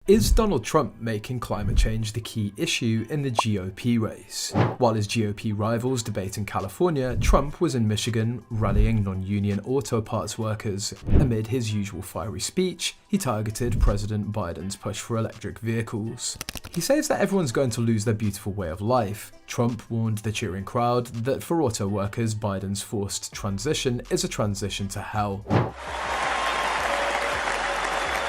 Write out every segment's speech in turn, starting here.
Is Donald Trump making climate change the key issue in the GOP race? While his GOP rivals debate in California, Trump was in Michigan rallying non-union auto parts workers. Amid his usual fiery speech, he targeted President Biden's push for electric vehicles. He says that everyone's going to lose their beautiful way of life. Trump warned the cheering crowd that for auto workers, Biden's forced transition is a transition to hell.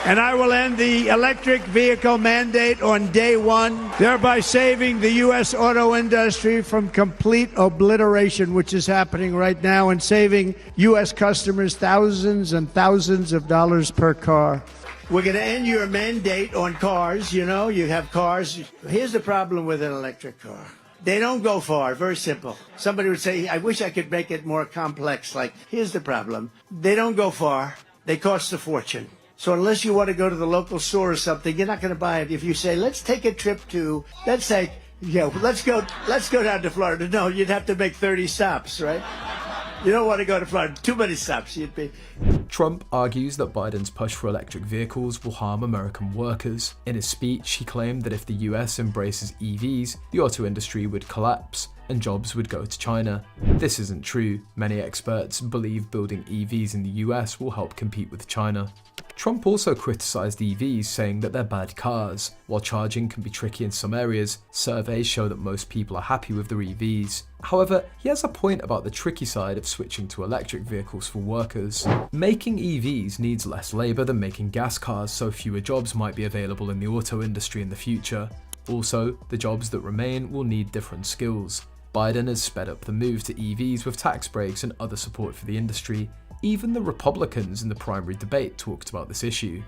And I will end the electric vehicle mandate on day one, thereby saving the U.S. auto industry from complete obliteration, which is happening right now, and saving U.S. customers thousands and thousands of dollars per car. We're going to end your mandate on cars. You know, you have cars. Here's the problem with an electric car. They don't go far. Very simple. Somebody would say, I wish I could make it more complex. Like, here's the problem. They don't go far. They cost a fortune. So unless you want to go to the local store or something, you're not going to buy it. If you say, let's take a trip to, let's say, let's go down to Florida. No, you'd have to make 30 stops, right? You don't want to go to Florida. Too many stops. Trump argues that Biden's push for electric vehicles will harm American workers. In his speech, he claimed that if the US embraces EVs, the auto industry would collapse and jobs would go to China. This isn't true. Many experts believe building EVs in the US will help compete with China. Trump also criticised EVs, saying that they're bad cars. While charging can be tricky in some areas, surveys show that most people are happy with their EVs. However, he has a point about the tricky side of switching to electric vehicles for workers. Making EVs needs less labour than making gas cars, so fewer jobs might be available in the auto industry in the future. Also, the jobs that remain will need different skills. Biden has sped up the move to EVs with tax breaks and other support for the industry. Even the Republicans in the primary debate talked about this issue.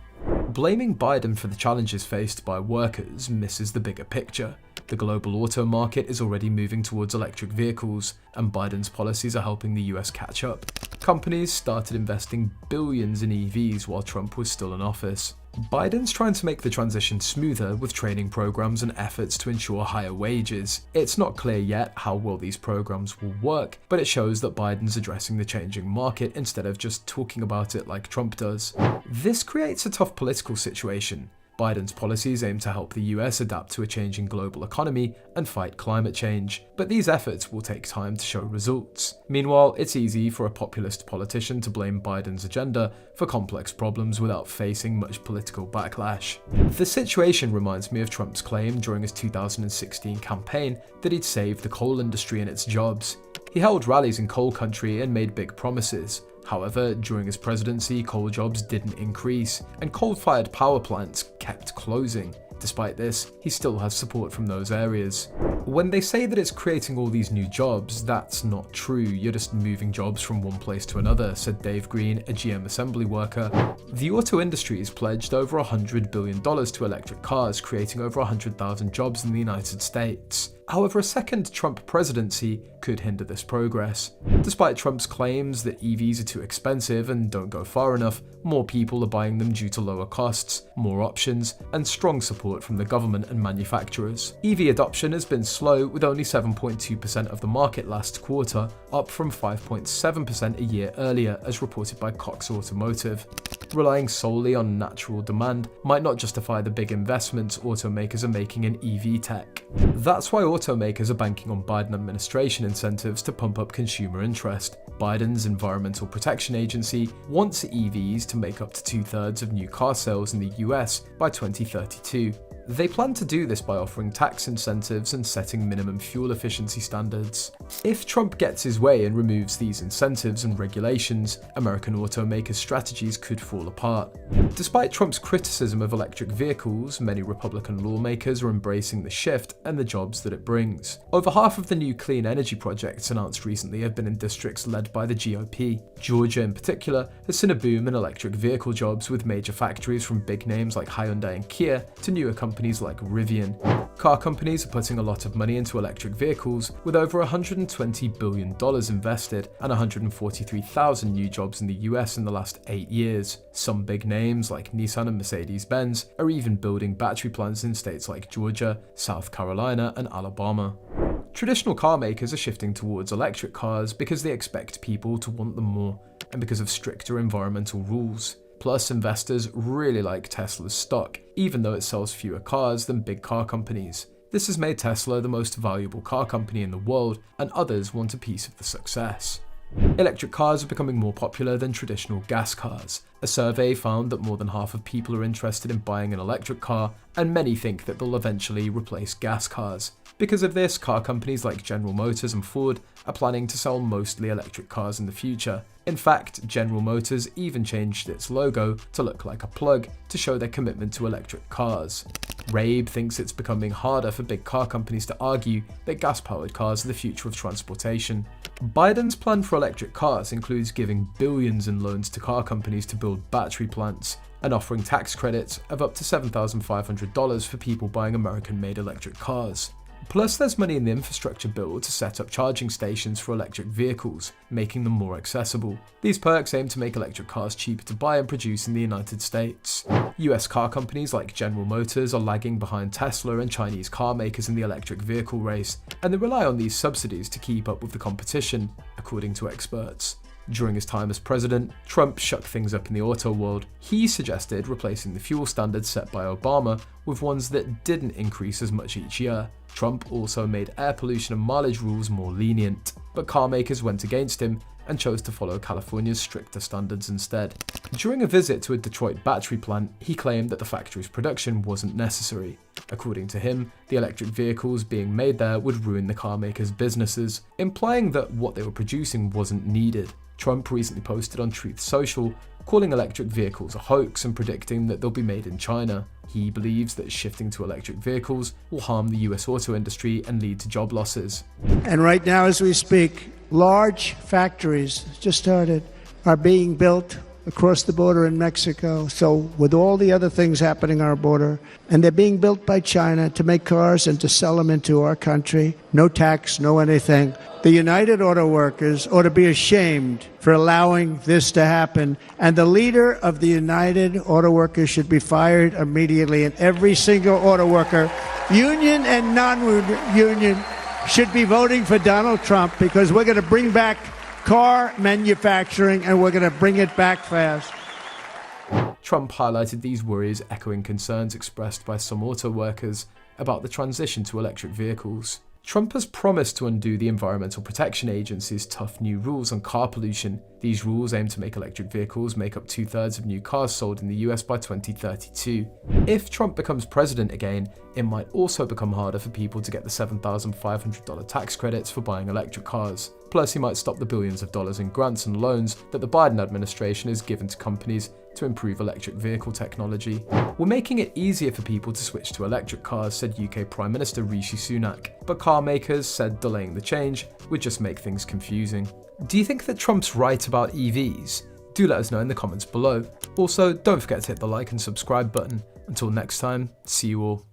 Blaming Biden for the challenges faced by workers misses the bigger picture. The global auto market is already moving towards electric vehicles, and Biden's policies are helping the US catch up. Companies started investing billions in EVs while Trump was still in office. Biden's trying to make the transition smoother with training programs and efforts to ensure higher wages. It's not clear yet how well these programs will work, but it shows that Biden's addressing the changing market instead of just talking about it like Trump does. This creates a tough political situation. Biden's policies aim to help the US adapt to a changing global economy and fight climate change, but these efforts will take time to show results. Meanwhile, it's easy for a populist politician to blame Biden's agenda for complex problems without facing much political backlash. The situation reminds me of Trump's claim during his 2016 campaign that he'd save the coal industry and its jobs. He held rallies in coal country and made big promises. However, during his presidency, coal jobs didn't increase, and coal-fired power plants kept closing. Despite this, he still has support from those areas. When they say that it's creating all these new jobs, that's not true. You're just moving jobs from one place to another, said Dave Green, a GM assembly worker. The auto industry has pledged over $100 billion to electric cars, creating over 100,000 jobs in the United States. However, a second Trump presidency could hinder this progress. Despite Trump's claims that EVs are too expensive and don't go far enough, more people are buying them due to lower costs, more options, and strong support from the government and manufacturers. EV adoption has been slow, with only 7.2% of the market last quarter, up from 5.7% a year earlier, as reported by Cox Automotive. Relying solely on natural demand might not justify the big investments automakers are making in EV tech. That's why automakers are banking on Biden administration incentives to pump up consumer interest. Biden's Environmental Protection Agency wants EVs to make up to 2/3 of new car sales in the US by 2032. They plan to do this by offering tax incentives and setting minimum fuel efficiency standards. If Trump gets his way and removes these incentives and regulations, American automakers' strategies could fall apart. Despite Trump's criticism of electric vehicles, many Republican lawmakers are embracing the shift and the jobs that it brings. Over half of the new clean energy projects announced recently have been in districts led by the GOP. Georgia, in particular, has seen a boom in electric vehicle jobs, with major factories from big names like Hyundai and Kia to newer companies like Rivian. Car companies are putting a lot of money into electric vehicles, with over $120 billion invested and 143,000 new jobs in the US in the last 8 years. Some big names like Nissan and Mercedes-Benz are even building battery plants in states like Georgia, South Carolina, and Alabama. Traditional car makers are shifting towards electric cars because they expect people to want them more, and because of stricter environmental rules. Plus, investors really like Tesla's stock, even though it sells fewer cars than big car companies. This has made Tesla the most valuable car company in the world, and others want a piece of the success. Electric cars are becoming more popular than traditional gas cars. A survey found that more than half of people are interested in buying an electric car, and many think that they'll eventually replace gas cars. Because of this, car companies like General Motors and Ford are planning to sell mostly electric cars in the future. In fact, General Motors even changed its logo to look like a plug to show their commitment to electric cars. Rabe thinks it's becoming harder for big car companies to argue that gas-powered cars are the future of transportation. Biden's plan for electric cars includes giving billions in loans to car companies to build battery plants, and offering tax credits of up to $7,500 for people buying American-made electric cars. Plus, there's money in the infrastructure bill to set up charging stations for electric vehicles, making them more accessible. These perks aim to make electric cars cheaper to buy and produce in the United States. US car companies like General Motors are lagging behind Tesla and Chinese car makers in the electric vehicle race, and they rely on these subsidies to keep up with the competition, according to experts. During his time as president, Trump shook things up in the auto world. He suggested replacing the fuel standards set by Obama with ones that didn't increase as much each year. Trump also made air pollution and mileage rules more lenient, but car makers went against him and chose to follow California's stricter standards instead. During a visit to a Detroit battery plant, he claimed that the factory's production wasn't necessary. According to him, the electric vehicles being made there would ruin the car makers' businesses, implying that what they were producing wasn't needed. Trump recently posted on Truth Social, calling electric vehicles a hoax and predicting that they'll be made in China. He believes that shifting to electric vehicles will harm the US auto industry and lead to job losses. And right now, as we speak, large factories just started are being built across the border in Mexico. So with all the other things happening on our border, and they're being built by China to make cars and to sell them into our country, no tax, no anything. The United Auto Workers ought to be ashamed for allowing this to happen, and the leader of the United Auto Workers should be fired immediately, and every single auto worker, union and non-union, should be voting for Donald Trump, because we're going to bring back car manufacturing and we're going to bring it back fast. Trump highlighted these worries, echoing concerns expressed by some auto workers about the transition to electric vehicles. Trump has promised to undo the Environmental Protection Agency's tough new rules on car pollution. These rules aim to make electric vehicles make up 2/3 of new cars sold in the US by 2032. If Trump becomes president again, it might also become harder for people to get the $7,500 tax credits for buying electric cars. Plus, he might stop the billions of dollars in grants and loans that the Biden administration has given to companies to improve electric vehicle technology. We're making it easier for people to switch to electric cars, said UK Prime Minister Rishi Sunak, but car makers said delaying the change would just make things confusing. Do you think that Trump's right about EVs? Do let us know in the comments below. Also, don't forget to hit the like and subscribe button. Until next time, see you all.